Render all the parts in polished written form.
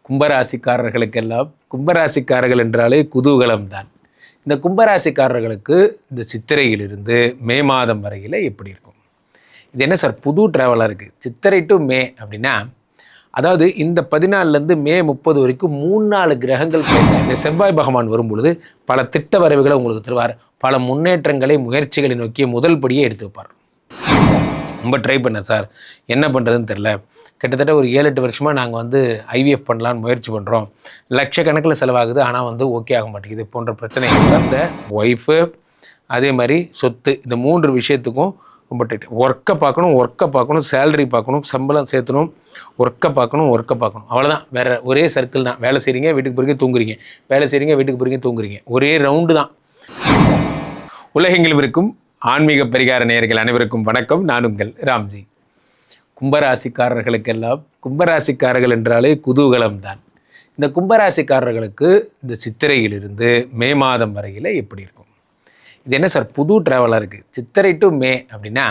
கும்பராசிக்காரர்களுக்கெல்லாம் கும்பராசிக்காரர்கள் என்றாலே குதூகலம் தான். இந்த கும்பராசிக்காரர்களுக்கு இந்த சித்திரையிலிருந்து மே மாதம் வரையில் எப்படி இருக்கும்? இது என்ன சார் புது ட்ராவலாக இருக்குது? சித்திரை டு மே அப்படின்னா, அதாவது இந்த 14லேருந்து மே 30 வரைக்கும் 3-4 கிரகங்கள் போயிடுச்சு. இந்த செவ்வாய் பகவான் வரும் பொழுது பல திட்ட வரைவுகளை உங்களுக்கு தருவார். பல முன்னேற்றங்களை முயற்சிகளை நோக்கிய முதல் படியே எடுத்து வைப்பார். ரொம்ப ட்ரை பண்ணேன் சார், என்ன பண்ணுறதுன்னு தெரில. கிட்டத்தட்ட ஒரு 7-8 வருஷமாக நாங்கள் ஐவிஎஃப் பண்ணலான்னு முயற்சி பண்ணுறோம். லட்சக்கணக்கில் செலவாகுது, ஆனால் ஓகே ஆக மாட்டேங்குது போன்ற பிரச்சனைகள். இந்த ஒய்ஃபு அதே மாதிரி சொத்து, இந்த 3 விஷயத்துக்கும் ரொம்ப டைட். ஒர்க்கை பார்க்கணும், சேலரி பார்க்கணும், சம்பளம் சேர்த்தணும், ஒர்க்கை பார்க்கணும், அவ்வளோதான். வேறு ஒரே சர்க்கிள் தான். வேலை செய்கிறீங்க, வீட்டுக்கு போகிறீங்க, தூங்குறீங்க, வேலை செய்கிறீங்க, வீட்டுக்கு போகிறீங்க, தூங்குறீங்க, ஒரே ரவுண்டு தான். உலகெங்கிலும் இருக்கும் ஆன்மீக பரிகார நேயர்கள் அனைவருக்கும் வணக்கம். நான் உங்கள் ராம்ஜி. கும்பராசிக்காரர்களுக்கெல்லாம் கும்பராசிக்காரர்கள் என்றாலே குதூகலம் தான். இந்த கும்பராசிக்காரர்களுக்கு இந்த சித்திரையிலிருந்து மே மாதம் வரையில் எப்படி இருக்கும்? இது என்ன சார் புது ட்ராவலாக இருக்குது? சித்திரை டு மே அப்படின்னா,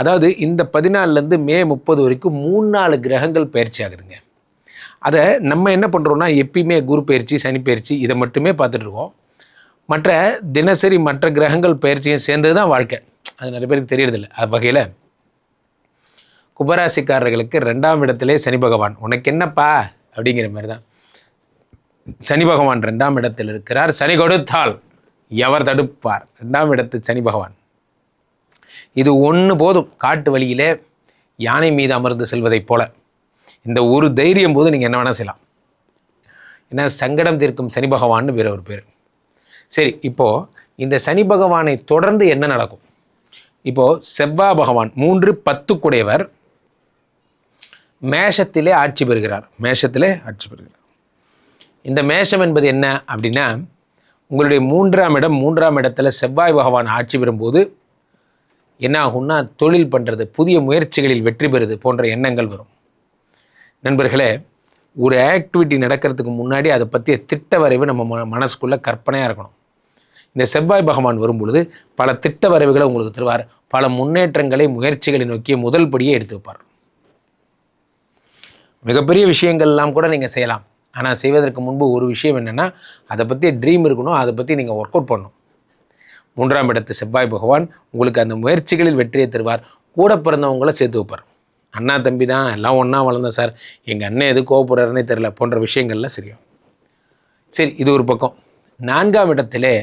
அதாவது இந்த 14லேருந்து மே 30 வரைக்கும் 3-4 கிரகங்கள் பயிற்சி ஆகுதுங்க. அதை நம்ம என்ன பண்ணுறோன்னா, எப்பயுமே குரு பயிற்சி, சனி பயிற்சி இதை மட்டுமே பார்த்துட்ருக்கோம். மற்ற தினசரி மற்ற கிரகங்கள் பயிற்சியும் சேர்ந்தது தான் வாழ்க்கை. அது நிறைய பேருக்கு தெரியறதில்லை. அது வகையில் கும்பராசிக்காரர்களுக்கு 2ஆம் இடத்திலே சனி பகவான். உனக்கு என்னப்பா அப்படிங்கிற மாதிரி தான். சனி பகவான் 2ஆம் இடத்தில் இருக்கிறார். சனி கொடுத்தால் எவர் தடுப்பார்? 2ஆம் இடத்து சனி பகவான். இது ஒன்று போதும். காட்டு வழியிலே யானை மீது அமர்ந்து செல்வதைப் போல இந்த ஒரு தைரியம் போது நீங்கள் என்ன வேணால் செய்யலாம். ஏன்னா சங்கடம் தீர்க்கும் சனி பகவான்னு வேற ஒரு பேர். சரி, இப்போது இந்த சனி பகவானை தொடர்ந்து என்ன நடக்கும்? இப்போது செவ்வாய் பகவான் 3-10 கூடையவர் மேஷத்திலே ஆட்சி பெறுகிறார். இந்த மேஷம் என்பது என்ன அப்படின்னா, உங்களுடைய 3ஆம் இடத்துல செவ்வாய் பகவான் ஆட்சி பெறும்போது என்ன ஆகும்னா, தொழில் பண்ணுறது, புதிய முயற்சிகளில் வெற்றி பெறுது போன்ற எண்ணங்கள் வரும். நண்பர்களே, ஒரு ஆக்டிவிட்டி நடக்கிறதுக்கு முன்னாடி அதை பற்றிய திட்ட வரைவு நம்ம மனசுக்குள்ளே கற்பனையாக இருக்கணும். இந்த செவ்வாய் பகவான் வரும் பொழுது பல திட்ட வரைவுகளை உங்களுக்கு தருவார். பல முன்னேற்றங்களை முயற்சிகளை நோக்கிய முதல் படியே எடுத்து வைப்பார். மிகப்பெரிய விஷயங்கள்லாம் கூட நீங்கள் செய்யலாம். ஆனால் செய்வதற்கு முன்பு ஒரு விஷயம் என்னென்னா, அதை பற்றி ட்ரீம் இருக்கணும், அதை பற்றி நீங்கள் ஒர்க் அவுட் பண்ணணும். 3ஆம் இடத்து செவ்வாய் பகவான் உங்களுக்கு அந்த முயற்சிகளில் வெற்றியை தருவார். கூட பிறந்தவங்கள சேர்த்து வைப்பார். அண்ணா தம்பி தான், எல்லாம் ஒன்றா வளர்ந்தோம் சார், எங்கள் அண்ணன் எது கோவப்படுறாருன்னே தெரில போன்ற விஷயங்கள்லாம் சரியும். சரி, இது ஒரு பக்கம். 4ஆம் இடத்திலே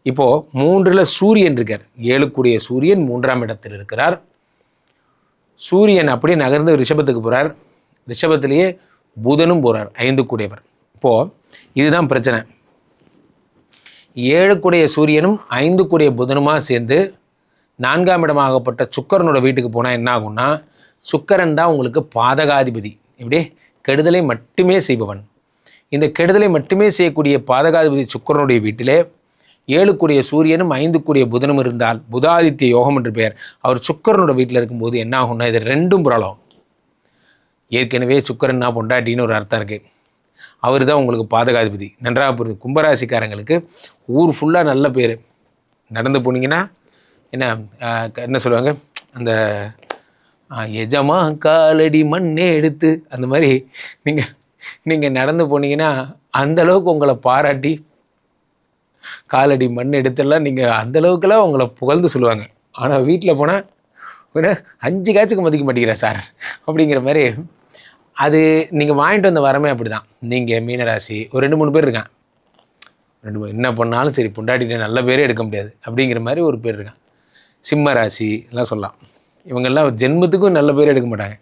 இப்போது 3ல் சூரியன் இருக்கார். 7 கூடிய சூரியன் 3ஆம் இடத்தில் இருக்கிறார். சூரியன் அப்படியே நகர்ந்து ரிஷபத்துக்கு போகிறார். ரிஷபத்திலேயே புதனும் போகிறார், 5 கூடியவர். இப்போது இதுதான் பிரச்சனை. 7 கூடிய சூரியனும் 5 கூடிய புதனுமாக சேர்ந்து 4ஆம் இடமாகப்பட்ட சுக்கரனோட வீட்டுக்கு போனால் என்ன ஆகும்னா, சுக்கரன் தான் உங்களுக்கு பாதகாதிபதி. இப்படியே கெடுதலை மட்டுமே செய்பவன். இந்த கெடுதலை மட்டுமே செய்யக்கூடிய பாதகாதிபதி சுக்கரனுடைய வீட்டிலே 7 கூடிய சூரியனும் 5 கூடிய புதனும் இருந்தால் புதாதித்ய யோகம் என்று பெயர். அவர் சுக்கரனோட வீட்டில் இருக்கும்போது என்ன ஆகும்னா, இது 2ம் ப்ராப்ளம். ஏற்கனவே சுக்கரன்னா பொண்டாட்டின்னு ஒரு அர்த்தம் இருக்குது. அவர் தான் உங்களுக்கு பாதகாதிபதி. நன்றாக புரியுது. கும்பராசிக்காரங்களுக்கு ஊர் ஃபுல்லாக நல்ல பேர். நடந்து போனீங்கன்னா என்ன சொல்லுவாங்க, அந்த எஜமா காலடி மண்ணே எடுத்து, அந்த மாதிரி நீங்கள் நடந்து போனீங்கன்னா அந்தளவுக்கு உங்களை பாராட்டி காலடி மண் எடுத்தெல்லாம் நீங்கள் அந்தளவுக்கெல்லாம் உங்களை புகழ்ந்து சொல்லுவாங்க. ஆனால் வீட்டில் போனால் 5 காய்ச்சுக்கு மதிக்க மாட்டேங்கிறா சார் அப்படிங்கிற மாதிரி. அது நீங்கள் வாங்கிட்டு வந்த வரமே அப்படி தான். நீங்கள் மீனராசி ஒரு 2-3 பேர் இருக்கான். 2 என்ன பண்ணாலும் சரி, பொண்டாட்டிகிட்ட நல்ல பேரே எடுக்க முடியாது அப்படிங்கிற மாதிரி ஒரு பேர் இருக்கான். சிம்ம ராசி எல்லாம் சொல்லலாம். இவங்கெல்லாம் ஜென்மத்துக்கும் நல்ல பேர் எடுக்க மாட்டாங்க.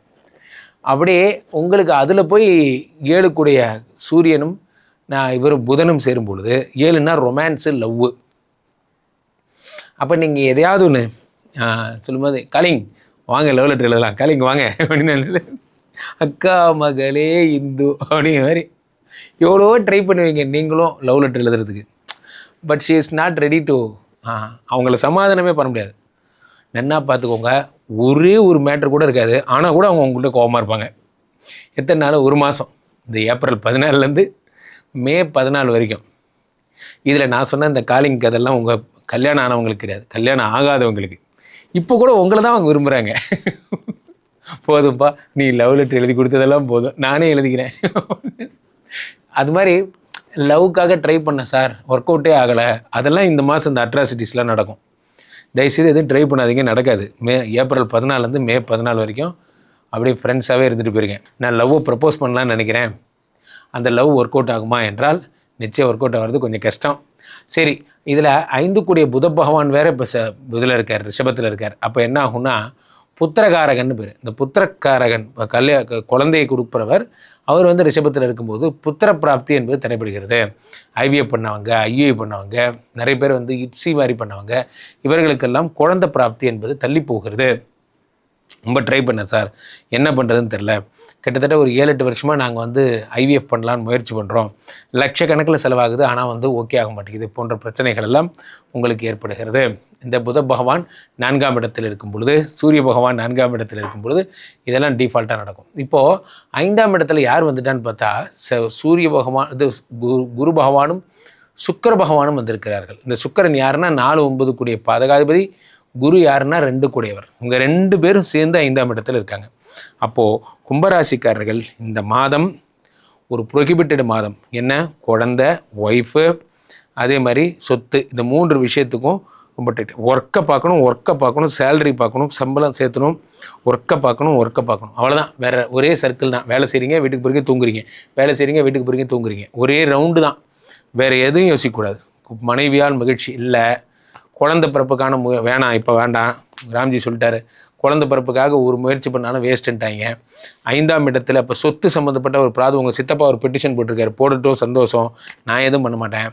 அப்படியே உங்களுக்கு அதில் போய் 7 கூடிய சூரியனும் இவர் புதனும் சேரும் பொழுது 7ன்னா ரொமான்ஸு, லவ்வு. அப்போ நீங்கள் எதையாவது ஒன்று சொல்லும்போது, கலிங் வாங்க லவ் லெட்டர் எழுதலாம், கலிங் வாங்க அப்படின்னு, அக்கா மகளே இந்து அப்படிங்கிற மாதிரி எவ்வளோ ட்ரை பண்ணுவீங்க நீங்களும் லவ் லெட்டர் எழுதுறதுக்கு. But she is not ready to. அவங்கள சமாதானமே பண்ண முடியாது. நன்னா பார்த்துக்கோங்க, ஒரே ஒரு மேட்ரு கூட இருக்காது, ஆனால் கூட அவங்க உங்கள்கிட்ட கோபமாக இருப்பாங்க. எத்தனை நாள்? 1 மாதம். இந்த ஏப்ரல் 14லேருந்து மே 14 வரைக்கும். இதில் நான் சொன்ன இந்த காலிங் கதெல்லாம் உங்கள் கல்யாணம் ஆனவங்களுக்கு கிடையாது, கல்யாணம் ஆகாதவங்களுக்கு. இப்போ கூட உங்களை தான் அவங்க விரும்புகிறாங்க. போதும்ப்பா, நீ லவ் லெட்டர் எழுதி கொடுத்ததெல்லாம் போதும், நானே எழுதிக்கிறேன். அது மாதிரி லவ்க்காக ட்ரை பண்ணேன் சார், ஒர்க் அவுட்டே ஆகலை. அதெல்லாம் இந்த மாதம் இந்த அட்ராசிட்டிஸ்லாம் நடக்கும். தயவுசெய்து எதுவும் ட்ரை பண்ணாதீங்க, நடக்காது. ஏப்ரல் 14 மே 14 வரைக்கும் அப்படியே ஃப்ரெண்ட்ஸாகவே இருந்துட்டு போயிருக்கேன். நான் லவ்வை ப்ரப்போஸ் பண்ணலான்னு நினைக்கிறேன், அந்த லவ் ஒர்க் அவுட் ஆகுமா என்றால் நிச்சயம் ஒர்க் அவுட் ஆகிறது கொஞ்சம் கஷ்டம். சரி, இதில் 5 கூடிய புத பகவான் வேறு இப்போ இதில் இருக்கார், ரிஷபத்தில் இருக்கார். அப்போ என்ன ஆகும்னா புத்திரகாரகன் பேர். இந்த புத்திரகாரகன் குழந்தையை கொடுப்பவர் அவர் வந்து ரிஷபத்தில் இருக்கும்போது புத்திர பிராப்தி என்பது தடைபடுகிறது. ஐவிஎஃப் பண்ணவங்க, ஐயுஐ பண்ணவங்க, நிறைய பேர் வந்து இட்சி மாதிரி பண்ணவங்க, இவர்களுக்கெல்லாம் குழந்தை பிராப்தி என்பது தள்ளி போகிறது. ரொம்ப ட்ரை பண்ணேன் சார், என்ன பண்ணுறதுன்னு தெரில. கிட்டத்தட்ட ஒரு 7-8 வருஷமாக நாங்கள் வந்து ஐவிஎஃப் பண்ணலான்னு முயற்சி பண்ணுறோம், லட்சக்கணக்கில் செலவாகுது, ஆனால் வந்து ஓகே ஆக மாட்டேங்குது போன்ற பிரச்சனைகள் எல்லாம் உங்களுக்கு ஏற்படுகிறது. இந்த புத பகவான் 4ஆம் இடத்தில் இருக்கும் பொழுது, சூரிய பகவான் 4ஆம் இடத்தில் இருக்கும் பொழுது இதெல்லாம் டிஃபால்ட்டாக நடக்கும். இப்போது 5ஆம் இடத்துல யார் வந்துட்டான்னு பார்த்தா சூரிய பகவான், இது குரு பகவானும் சுக்கிர பகவானும் வந்திருக்கிறார்கள். இந்த சுக்கிரன் யாருன்னா 4-9 கூடிய பாதகாதிபதி, குரு யாருன்னா 2 கூடியவர். இவங்க 2 பேரும் சேர்ந்து 5ஆம் இடத்துல இருக்காங்க. அப்போது கும்பராசிக்காரர்கள் இந்த மாதம் ஒரு ப்ரொஹிபிட்டட் மாதம். என்ன? குழந்தை, ஒய்ஃபு, அதே மாதிரி சொத்து, இந்த 3 விஷயத்துக்கும் ரொம்ப டைட். ஒர்க்கை பார்க்கணும், சேலரி பார்க்கணும், சம்பளம் சேர்த்தணும், ஒர்க்கை பார்க்கணும், அவ்வளோதான். வேறு ஒரே சர்க்கிள் தான். வேலை செய்கிறீங்க, வீட்டுக்கு போகிறீங்க, தூங்குறீங்க, வேலை செய்கிறீங்க, வீட்டுக்கு போகிறீங்க, தூங்குறீங்க, ஒரே ரவுண்டு தான். வேறு எதுவும் யோசிக்கக்கூடாது. மனைவியால் மகிழ்ச்சி இல்லை, குழந்தை பிறப்புக்கான வேணாம், இப்போ வேண்டாம், ராம்ஜி சொல்லிட்டாரு, குழந்தை பிறப்புக்காக ஒரு முயற்சி பண்ணாலும் வேஸ்ட்டுன்ட்டாங்க. 5ஆம் இடத்துல இப்போ சொத்து சம்மந்தப்பட்ட ஒரு பிராது, உங்கள் சித்தப்பா ஒரு பெட்டிஷன் போட்டிருக்காரு, போடட்டும், சந்தோஷம், நான் எதுவும் பண்ண மாட்டேன்.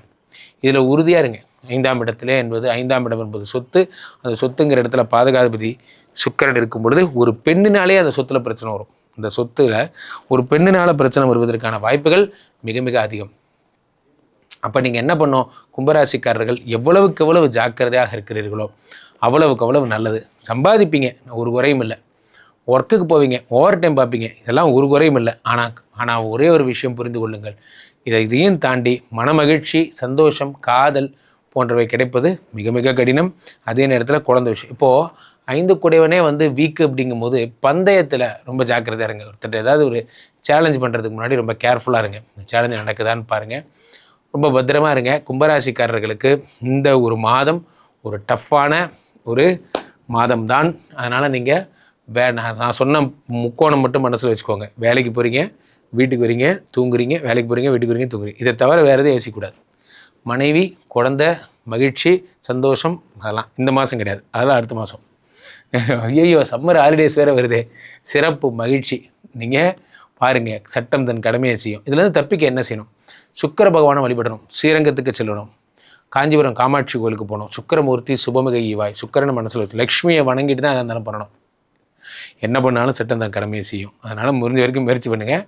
இதில் உறுதியாக இருங்க. 5ஆம் இடத்துல என்பது, 5ஆம் இடம் என்பது சொத்து. அந்த சொத்துங்கிற இடத்துல பாதகாதிபதி சுக்கிரன் இருக்கும் பொழுது ஒரு பெண்ணினாலே அந்த சொத்தில் பிரச்சனை வரும். இந்த சொத்தில் ஒரு பெண்ணினால் பிரச்சனை வருவதற்கான வாய்ப்புகள் மிக மிக அதிகம். அப்போ நீங்கள் என்ன பண்ணோம்? கும்பராசிக்காரர்கள் எவ்வளவுக்கு எவ்வளவு ஜாக்கிரதையாக இருக்கிறீர்களோ அவ்வளவுக்கு அவ்வளவு நல்லது. சம்பாதிப்பீங்க, ஒரு குறையும் இல்லை. ஒர்க்குக்கு போவீங்க, ஓவர் டைம் பார்ப்பீங்க, இதெல்லாம் ஒரு குறையும் இல்லை. ஆனால் ஒரே ஒரு விஷயம் புரிந்து கொள்ளுங்கள், இதையும் தாண்டி மனமகிழ்ச்சி, சந்தோஷம், காதல் போன்றவை கிடைப்பது மிக மிக கடினம். அதே நேரத்தில் குழந்தை விஷயம். இப்போது 5 கூடையவனே வந்து வீக்கு அப்படிங்கும் போது பந்தயத்தில் ரொம்ப ஜாக்கிரதையாக இருங்க. ஒருத்தர் ஏதாவது ஒரு சேலஞ்ச் பண்ணுறதுக்கு முன்னாடி ரொம்ப கேர்ஃபுல்லாக இருங்க. இந்த சேலஞ்சு நடக்குதான்னு பாருங்கள், ரொம்ப பத்திரமா இருங்க. கும்பராசிக்காரர்களுக்கு இந்த ஒரு மாதம் ஒரு டஃப்பான ஒரு மாதம்தான். அதனால் நீங்கள் நான் சொன்ன முக்கோணம் மட்டும் மனசில் வச்சுக்கோங்க. வேலைக்கு போகிறீங்க, வீட்டுக்கு வரீங்க, தூங்குறீங்க, வேலைக்கு போகிறீங்க, வீட்டுக்கு வரீங்க, தூங்குறீங்க. இதை தவிர வேறு எதுவும் யோசிக்கக்கூடாது. மனைவி, குழந்தை, மகிழ்ச்சி, சந்தோஷம், அதெல்லாம் இந்த மாதம் கிடையாது, அதெல்லாம் அடுத்த மாதம். ஐயோ, சம்மர் ஹாலிடேஸ் வேறு வருதே, சிறப்பு மகிழ்ச்சி. நீங்கள் பாருங்கள், சட்டம் தன் கடமையை செய்யும். இதுலேருந்து தப்பிக்க என்ன செய்யணும்? சுக்கிர பகவானை வழிபடணும், ஸ்ரீரங்கத்துக்கு செல்லணும், காஞ்சிபுரம் காமாட்சி கோயிலுக்கு போகணும், சுக்கிரமூர்த்தி சுபமிகை ஈவாய், சுக்கிரனை மனசில் வச்சு லக்ஷ்மியை வணங்கிட்டு தான் இருந்தாலும் பண்ணணும். என்ன பண்ணாலும் சட்டம் தன் கடமையை செய்யும். அதனால் முடிஞ்ச வரைக்கும் முயற்சி பண்ணுங்கள்.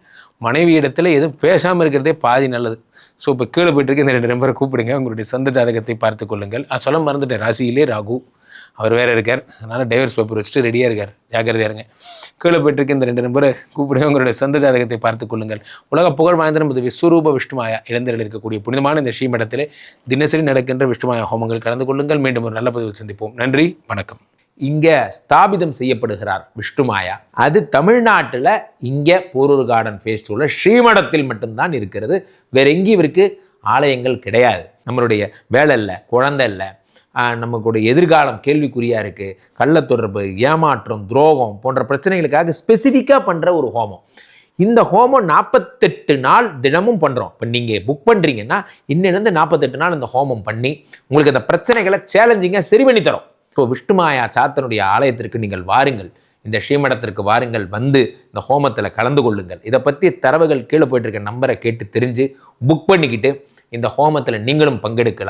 மனைவி இடத்துல எதுவும் பேசாமல் இருக்கிறதே பாதி நல்லது. ஸோ இப்போ கீழே போய்ட்டு இந்த 2 நம்பரை கூப்பிடுங்க, உங்களுடைய சொந்த ஜாதகத்தை பார்த்து கொள்ளுங்கள். சொல்ல மறந்துட்டேன், ராசியிலே ராகு அவர் வேறு இருக்கார், அதனால் டைவர்ஸ் பேப்பர் வச்சுட்டு ரெடியாக இருக்கார், ஜாக்கிரதையாக இருங்க. கீழே போய்ட்டு இந்த 2 நம்பரை கூப்பிடுங்க, உங்களுடைய சொந்த ஜாதகத்தை பார்த்து கொள்ளுங்கள். உலக புகழ் வாய்ந்த நமது விஸ்வரூப விஷ்ணுமாயா இளைஞர்கள் இருக்கக்கூடிய புனிதமான இந்த ஸ்ரீமடத்திலே தினசரி நடக்கின்ற விஷ்ணுமாயா ஹோமங்கள் கலந்து கொள்ளுங்கள். மீண்டும் ஒரு நல்ல பதிவில் சந்திப்போம். நன்றி, வணக்கம். இங்கே ஸ்தாபிதம் செய்யப்படுகிறார் விஷ்ணுமாயா. அது தமிழ்நாட்டில் இங்கே போரூர் கார்டன் ஃபேஸ்டிவலில் ஸ்ரீமடத்தில் மட்டும்தான் இருக்கிறது. வேற எங்கேயும் இவருக்கு ஆலயங்கள் கிடையாது. நம்மளுடைய வேலை இல்லை, குழந்தை இல்லை, நமக்குடைய எதிர்காலம் கேள்விக்குறியாக இருக்குது, கள்ளத்தொடர்பு, ஏமாற்றம், துரோகம் போன்ற பிரச்சனைகளுக்காக ஸ்பெசிஃபிக்காக பண்ணுற ஒரு ஹோமம். இந்த ஹோமம் 48 நாள் தினமும் பண்ணுறோம். இப்போ நீங்கள் புக் பண்ணுறீங்கன்னா இன்னிலேருந்து 48 நாள் இந்த ஹோமம் பண்ணி உங்களுக்கு அந்த பிரச்சனைகளை சேலஞ்சிங்காக சரி பண்ணி தரோம். ஸோ விஷ்ணுமாயா சாத்தனுடைய ஆலயத்திற்கு நீங்கள் வாருங்கள், இந்த ஸ்ரீமடத்திற்கு வாருங்கள், வந்து இந்த ஹோமத்தில் கலந்து கொள்ளுங்கள். இதை பற்றி தரவுகள் கீழே போயிட்டு இருக்க நம்பரை கேட்டு தெரிஞ்சு புக் பண்ணிக்கிட்டு இந்த ஹோமத்தில் நீங்களும் பங்கெடுக்கலாம்.